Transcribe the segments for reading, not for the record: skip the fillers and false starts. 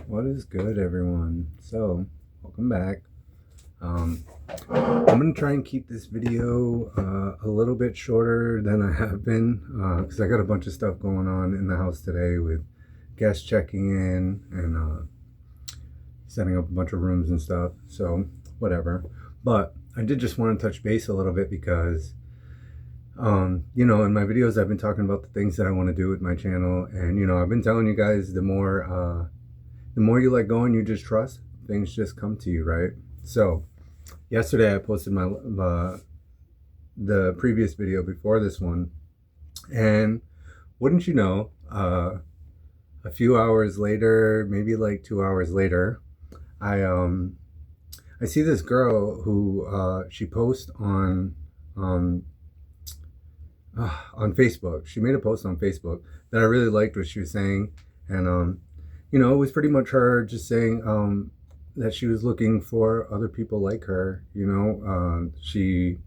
What is good, everyone? So, welcome back. Um, I'm gonna try and keep this video a little bit shorter than I have been because I got a bunch of stuff going on in the house today with guests checking in and setting up a bunch of rooms and stuff. So, whatever. But I did just want to touch base a little bit because in my videos, I've been talking about the things that I want to do with my channel, and I've been telling you guys the more you let go and you just trust, things just come to you, right? So yesterday I posted my the previous video before this one, and wouldn't you know, a few hours later, maybe like 2 hours later, I I see this girl who she posts on Facebook. She made a post on Facebook that I really liked what she was saying, and it was pretty much her just saying that she was looking for other people like her. She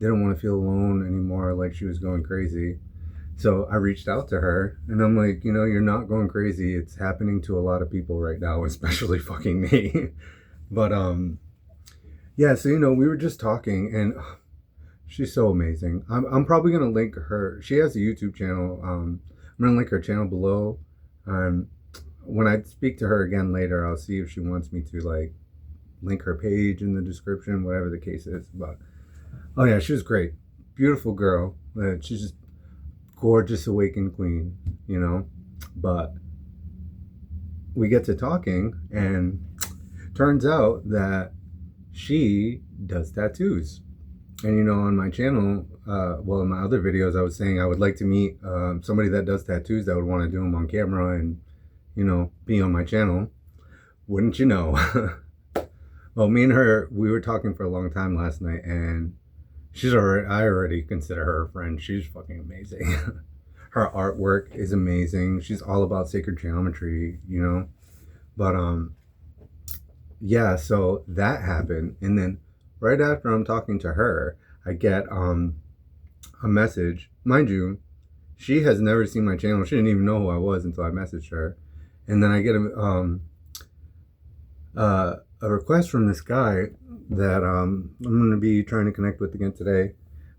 didn't want to feel alone anymore, like she was going crazy. So I reached out to her, and I'm like, you're not going crazy. It's happening to a lot of people right now, especially fucking me. But yeah. So we were just talking, and she's so amazing. I'm probably gonna link her. She has a YouTube channel. I'm gonna link her channel below. Um, when I speak to her again later, I'll see if she wants me to like link her page in the description, whatever the case is. But oh yeah, she was great, beautiful girl. She's just gorgeous, awakened queen. But we get to talking, and turns out that she does tattoos. And on my channel, in my other videos, I was saying I would like to meet somebody that does tattoos that would want to do them on camera and, be on my channel. Wouldn't you know? Well, me and her, we were talking for a long time last night, and I already consider her a friend. She's fucking amazing. Her artwork is amazing. She's all about sacred geometry. But yeah, so that happened, and then right after I'm talking to her, I get a message. Mind you, she has never seen my channel. She didn't even know who I was until I messaged her, and then I get a request from this guy that I'm going to be trying to connect with again today.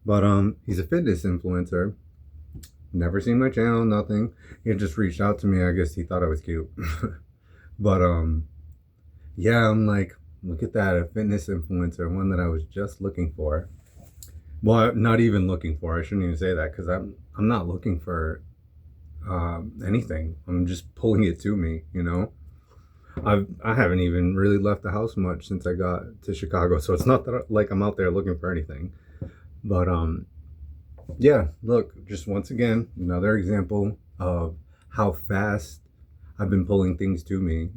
But he's a fitness influencer. Never seen my channel, nothing. He just reached out to me. I guess he thought I was cute. But yeah, I'm like, look at that, a fitness influencer, one that I was just looking for. Well, not even looking for. I shouldn't even say that because I'm not looking for anything. I'm just pulling it to me. I haven't even really left the house much since I got to Chicago, so it's not that like I'm out there looking for anything. But yeah, look, just once again, another example of how fast I've been pulling things to me.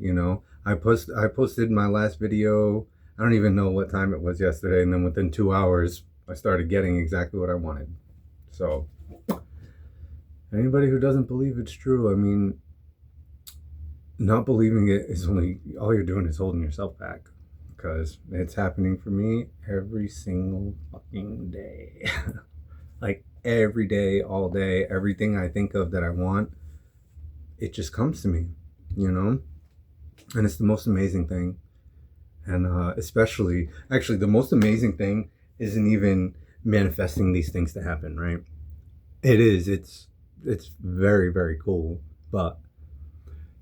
I posted my last video. I don't even know what time it was yesterday, and then within 2 hours, I started getting exactly what I wanted. So, anybody who doesn't believe it's true, I mean, not believing it is only all you're doing is holding yourself back, because it's happening for me every single fucking day. Like every day, all day, everything I think of that I want, it just comes to me. And it's the most amazing thing. And actually, the most amazing thing isn't even manifesting these things to happen, right? It is. It's very, very cool. But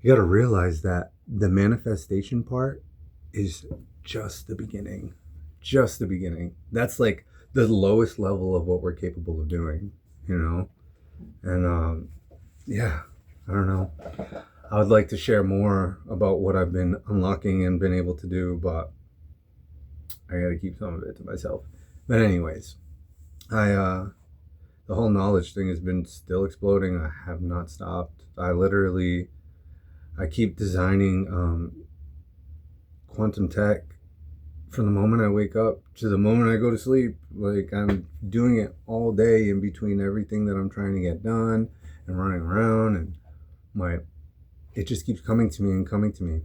you got to realize that the manifestation part is just the beginning. Just the beginning. That's like the lowest level of what we're capable of doing. And yeah, I don't know. I would like to share more about what I've been unlocking and been able to do, but I got to keep some of it to myself. But anyways, the whole knowledge thing has been still exploding. I have not stopped. I keep designing quantum tech from the moment I wake up to the moment I go to sleep. Like I'm doing it all day in between everything that I'm trying to get done and running around, and it just keeps coming to me and coming to me.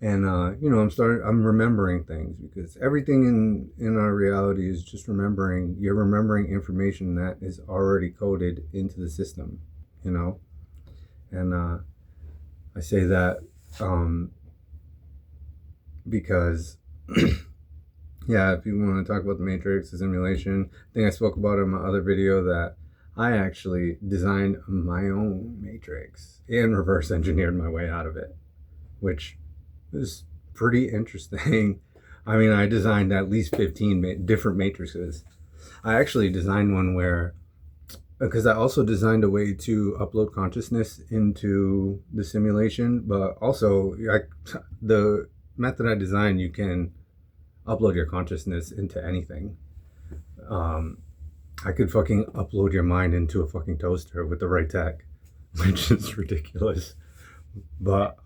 And I'm remembering things, because everything in our reality is just remembering. You're remembering information that is already coded into the system. And I say that um, because yeah, if you want to talk about the Matrix, the simulation, I think I spoke about it in my other video that I actually designed my own Matrix and reverse engineered my way out of it, which is pretty interesting. I mean, I designed at least 15 different matrices. I actually designed one where, because I also designed a way to upload consciousness into the simulation, but also the method I designed, you can upload your consciousness into anything. I could fucking upload your mind into a fucking toaster with the right tech, which is ridiculous. But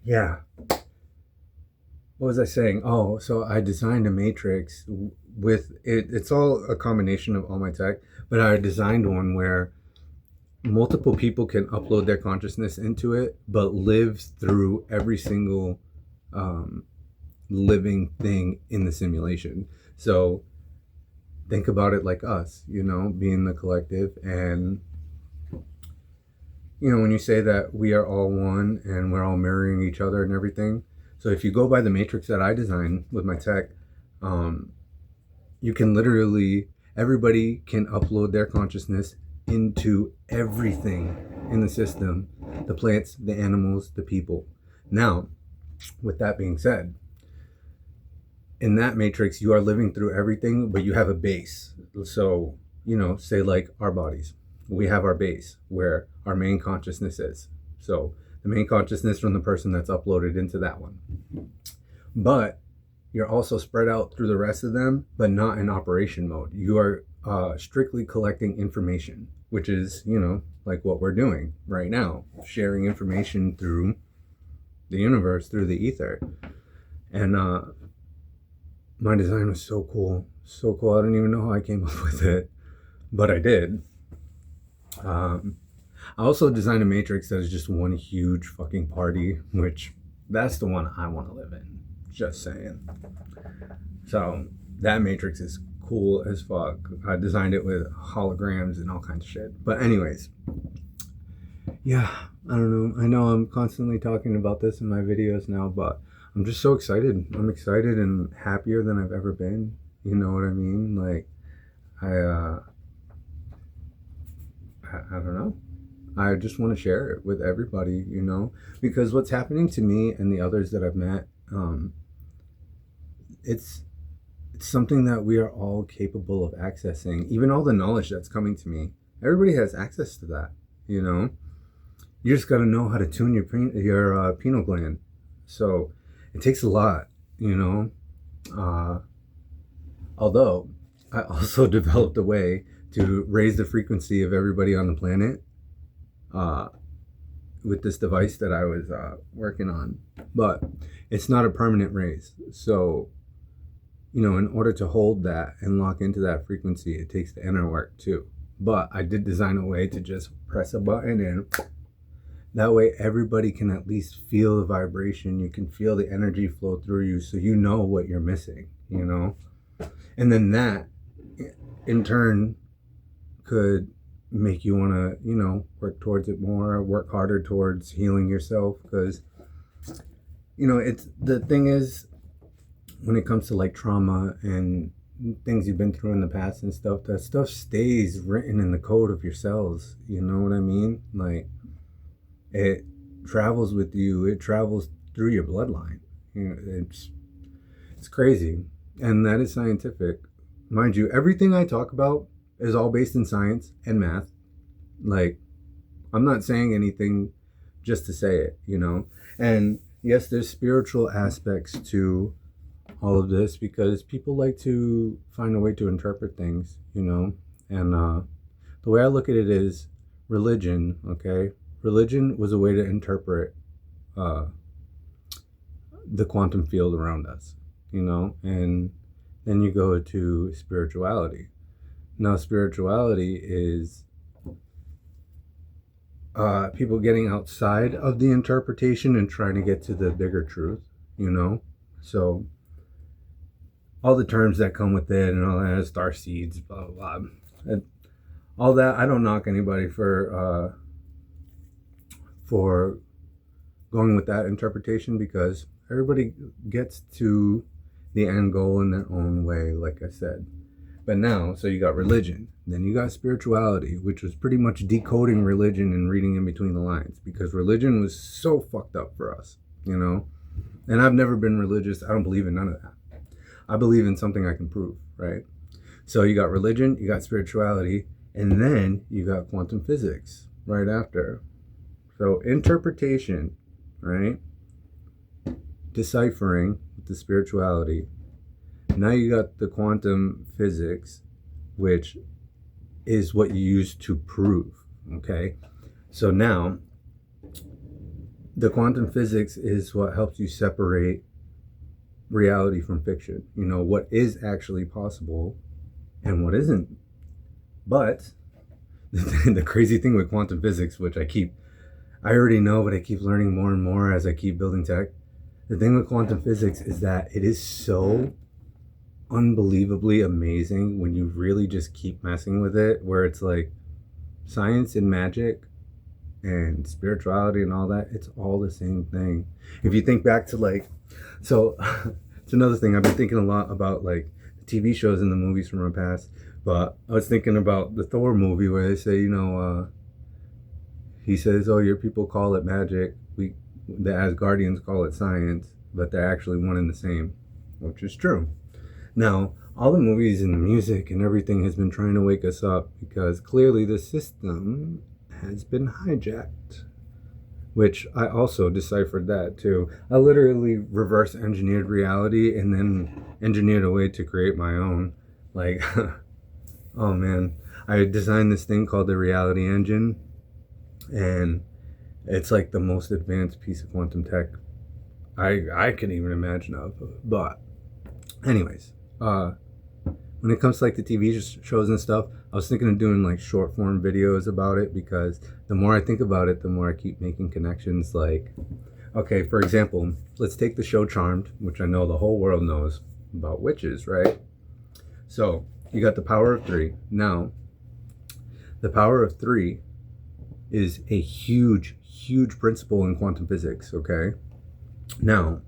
yeah. What was I saying? Oh, so I designed a matrix with it. It's all a combination of all my tech, but I designed one where multiple people can upload their consciousness into it, but lives through every single living thing in the simulation. So think about it like us, being the collective. And, when you say that we are all one and we're all mirroring each other and everything. So if you go by the matrix that I designed with my tech, you can literally, everybody can upload their consciousness into everything in the system, the plants, the animals, the people. Now, with that being said, in that matrix, you are living through everything, but you have a base. So, say like our bodies, we have our base where our main consciousness is. So the main consciousness from the person that's uploaded into that one. But you're also spread out through the rest of them, but not in operation mode. You are strictly collecting information, which is, like what we're doing right now, sharing information through the universe, through the ether. And my design was so cool. So cool. I don't even know how I came up with it, but I did. I also designed a matrix that is just one huge fucking party, which that's the one I want to live in. Just saying. So that matrix is cool as fuck. I designed it with holograms and all kinds of shit. But anyways, yeah, I don't know. I know I'm constantly talking about this in my videos now, but I'm just so excited. I'm excited and happier than I've ever been. You know what I mean? Like, I don't know. I just want to share it with everybody, because what's happening to me and the others that I've met, it's something that we are all capable of accessing. Even all the knowledge that's coming to me, everybody has access to that. You just got to know how to tune your pineal gland. So it takes a lot, although I also developed a way to raise the frequency of everybody on the planet with this device that I was working on. But it's not a permanent raise. So, in order to hold that and lock into that frequency, it takes the inner work too. But I did design a way to just press a button and that way everybody can at least feel the vibration. You can feel the energy flow through you, so you know what you're missing, And then that, in turn, could make you want to, work towards it more, work harder towards healing yourself. Because, it's the thing is, when it comes to like trauma and things you've been through in the past and stuff, that stuff stays written in the code of your cells. You know what I mean? Like, it travels with you. It travels through your bloodline. It's crazy. And that is scientific. Mind you, everything I talk about is all based in science and math. Like, I'm not saying anything just to say it, And yes, there's spiritual aspects to all of this because people like to find a way to interpret things, And the way I look at it is religion, okay? Religion was a way to interpret the quantum field around us, And then you go to spirituality. Now, spirituality is people getting outside of the interpretation and trying to get to the bigger truth, So all the terms that come with it and all that, star seeds, blah, blah, blah. And all that, I don't knock anybody for going with that interpretation because everybody gets to the end goal in their own way, like I said. But now, so you got religion, then you got spirituality, which was pretty much decoding religion and reading in between the lines because religion was so fucked up for us, you know? And I've never been religious. I don't believe in none of that. I believe in something I can prove, right? So you got religion, you got spirituality, and then you got quantum physics right after. So interpretation, right? Deciphering the spirituality. Now you got the quantum physics, which is what you use to prove, okay? So now, the quantum physics is what helps you separate reality from fiction. You know, what is actually possible and what isn't. But the crazy thing with quantum physics, which I already know, but I keep learning more and more as I keep building tech. The thing with quantum physics is that it is so unbelievably amazing when you really just keep messing with it, where it's like science and magic and spirituality and all that, it's all the same thing. If you think back to like, so it's another thing I've been thinking a lot about, like TV shows and the movies from our past. But I was thinking about the Thor movie where they say, he says, oh, your people call it magic, the Asgardians call it science, but they're actually one and the same, which is true. Now, all the movies and the music and everything has been trying to wake us up because clearly the system has been hijacked, which I also deciphered that too. I literally reverse engineered reality and then engineered a way to create my own. Like, oh man, I designed this thing called the reality engine, and it's like the most advanced piece of quantum tech I can even imagine of. But anyways, when it comes to like the TV shows and stuff, I was thinking of doing like short form videos about it because the more I think about it, the more I keep making connections. Like, okay, for example, let's take the show Charmed, which I know the whole world knows about witches, right? So you got the power of three. Now, the power of three is a huge, huge principle in quantum physics, okay? Now,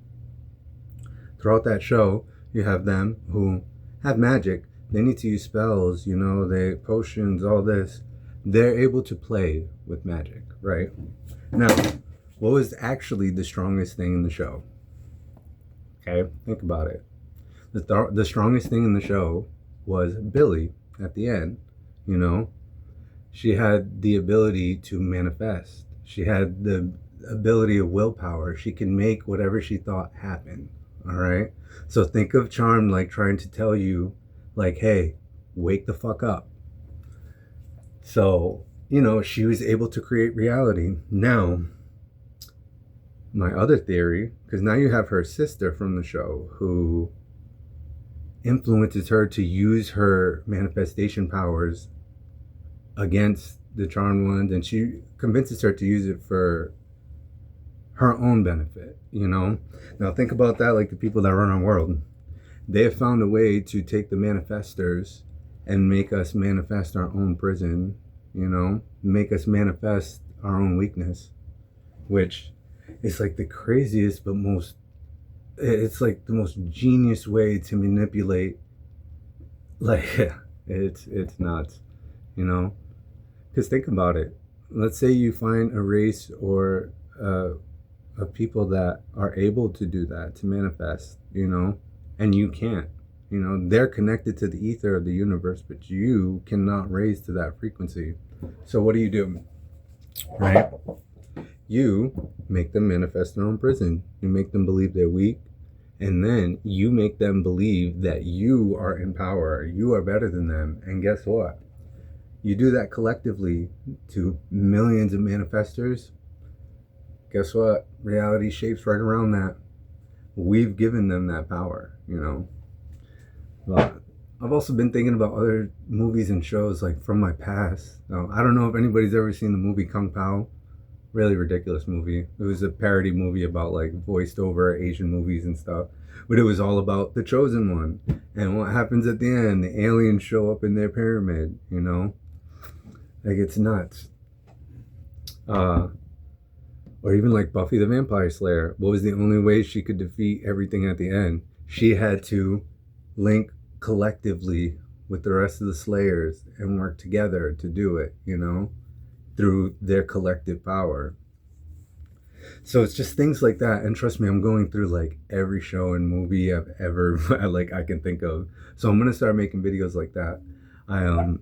throughout that show, you have them who have magic. They need to use spells, they potions, all this. They're able to play with magic, right? Now, what was actually the strongest thing in the show? Okay, think about it. The strongest thing in the show was Billy at the end, She had the ability to manifest. She had the ability of willpower. She can make whatever she thought happen, all right? So think of Charm like trying to tell you, like, hey, wake the fuck up. So, she was able to create reality. Now, my other theory, because now you have her sister from the show who influences her to use her manifestation powers against the charmed ones, and she convinces her to use it for her own benefit, Now think about that, like the people that run our world. They have found a way to take the manifestors and make us manifest our own prison, make us manifest our own weakness, which is like the craziest but it's like the most genius way to manipulate. Like, it's nuts, because think about it. Let's say you find a race or of people that are able to do that, to manifest, and you can't. They're connected to the ether of the universe, but you cannot raise to that frequency. So what do? Right? You make them manifest their own prison. You make them believe they're weak, and then you make them believe that you are in power. You are better than them. And guess what? You do that collectively to millions of manifestors. Guess what? Reality shapes right around that. We've given them that power, But I've also been thinking about other movies and shows like from my past. I don't know if anybody's ever seen the movie Kung Pao. Really ridiculous movie. It was a parody movie about like voiced over Asian movies and stuff. But it was all about the chosen one. And what happens at the end? The aliens show up in their pyramid, Like, it's nuts. Or Or even like Buffy the Vampire Slayer. What was the only way she could defeat everything at the end? She had to link collectively with the rest of the Slayers and work together to do it, you know, through their collective power. So it's just things like that. And trust me, I'm going through like every show and movie I've ever like I can think of. So I'm gonna start making videos like that. I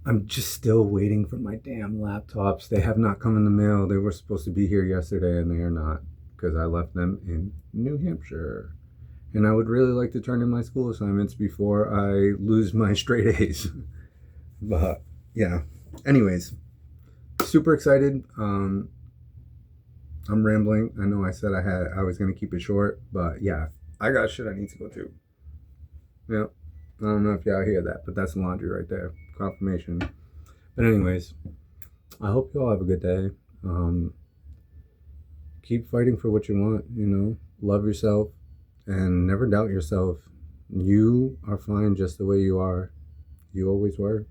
I'm just still waiting for my damn laptops. They have not come in the mail. They were supposed to be here yesterday and they are not, because I left them in New Hampshire. And I would really like to turn in my school assignments before I lose my straight A's. But yeah. Anyways, super excited. I'm rambling. I know I said I was gonna keep it short, but yeah, I got shit I need to go to. Yeah. I don't know if y'all hear that, but that's laundry right there. Confirmation. But anyways, I hope you all have a good day. Keep fighting for what you want, you know. Love yourself and never doubt yourself. You are fine just the way you are. You always were.